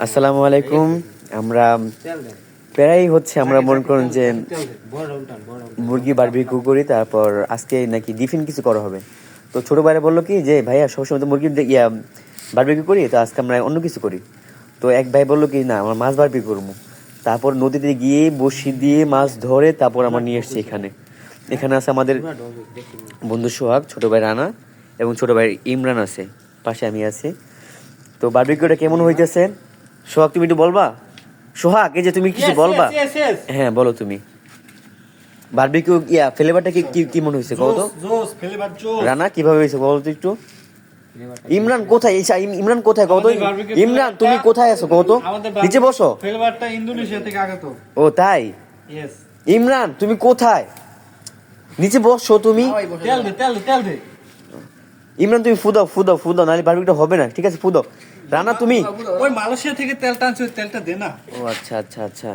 আসসালামু আলাইকুম। আমরা প্রায় হচ্ছে আমরা মনে করেন যে মুরগি বারবিকিউ করি, তারপর আজকে নাকি ডিফিন কিছু করা হবে। তো ছোট ভাইরা বললো কি যে ভাইয়া সবসময় তো মুরগি বারবিকিউ করি, তো আজকে আমরা অন্য কিছু করি। তো এক ভাই বললো কি না আমরা মাছ বারবিকিউ করবো। তারপর নদীতে গিয়ে বসি দিয়ে মাছ ধরে তারপর আমরা নিয়ে এসছি এখানে। এখানে আছে আমাদের বন্ধু সোহাগ, ছোট ভাই রানা এবং ছোট ভাই ইমরান আছে, পাশে আমি আছি। তো বারবিকিউটা কেমন হইতেছে সোহাগ তুমি একটু বলবা? সোহাগ এই যে তুমি কিছু বলবা? হ্যাঁ বলো তুমি। বারবিকিউ ফ্লেভারটা কি মনে হয়েছে কত? রানা কিভাবে হয়েছে বলো তো একটু। ইমরান কোথায়? ইমরান কোথায় কত? ইমরান তুমি কোথায় আছো কত? নিচে বসো। ফ্লেভারটা ইন্দোনেশিয়া থেকে আগত। ও তাই? ইমরান তুমি কোথায়? নিচে বসো তুমি। তেল দে। ইমরান তুমি ফুদাও নাহলে বারবিকিউটা হবে না, ঠিক আছে? ফুদাও। রানা তুমি ওই মালয়েশিয়া থেকে তেল টানছে, ওই তেলটা দে না। ও আচ্ছা।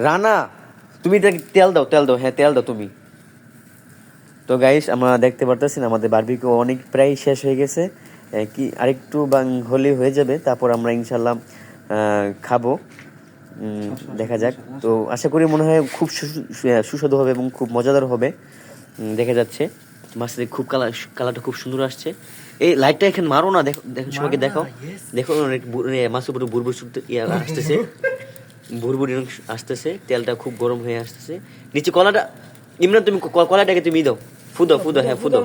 রানা তুমি এটাকে তেল দাও, হ্যাঁ তেল দাও তুমি। তো গাইস আমরা দেখতে পারতেছি আমাদের বারবিকিউ অনেক প্রায় শেষ হয়ে গেছে, কি আরেকটু হলে হয়ে যাবে, তারপর আমরা ইনশাল্লাহ খাবো। দেখা যাক। তো আশা করি মনে হয় খুব সুস্বাদু হবে এবং খুব মজাদার হবে। দেখা যাচ্ছে মাছের খুব কালারটা খুব সুন্দর আসছে। এই লাইটটা এখানে মারো না, দেখো সবাইকে দেখো মাছের উপরে বুড়বুড় আসতেছে, বুড়বুড়ি আসতেছে, তেলটা খুব গরম হয়ে আসতেছে। নিচে কলাটা ইমরান তুমি কলাটাকে তুমি দাও, ফুদাও হ্যাঁ ফুদাও।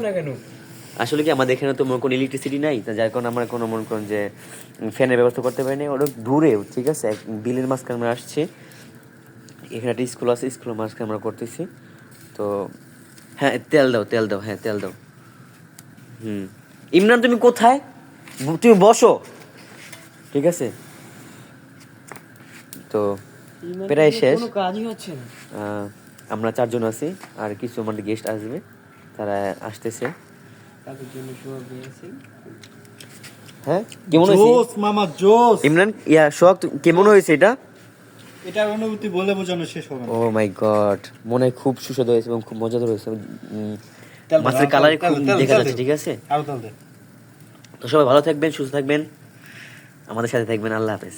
আসলে কি আমাদের এখানে তো কোনো ইলেকট্রিসিটি নাই, তা যার কারণে আমরা কোনো মনে করেন যে ফ্যানের ব্যবস্থা করতে পারি না, ওটা দূরে, ঠিক আছে? বিলের মাঝখানে আমরা আসছি, এখানে একটা স্কুল আছে, স্কুলের মাঝখানে আমরা করতেছি। তো হ্যাঁ তেল দাও, হ্যাঁ তেল দাও। ইমরান তুমি কোথায়? তুমি বসো, ঠিক আছে? তো প্রায় শেষ, কাজই হচ্ছে না। আমরা 4 জন আছি, আর কিছু আমাদের গেস্ট আসবে, তারা আসতেছে। তাদের জন্য হ্যাঁ কেমন হয়েছে মামা জোস? ইমরান সোহাগ কেমন হয়েছে এটা? এটার অনুভূতি বলে বোঝানো শেষ হবে না। ও মাই গড, মনে হয় খুব সুস্বাদু হয়েছে এবং খুব মজাদার হয়েছে। মাছের কালারে খুব দেখা যাচ্ছে, ঠিক আছে? আরো তেল দে। তো সবাই ভালো থাকবেন, সুস্থ থাকবেন, আমাদের সাথে থাকবেন। আল্লাহ হাফেজ।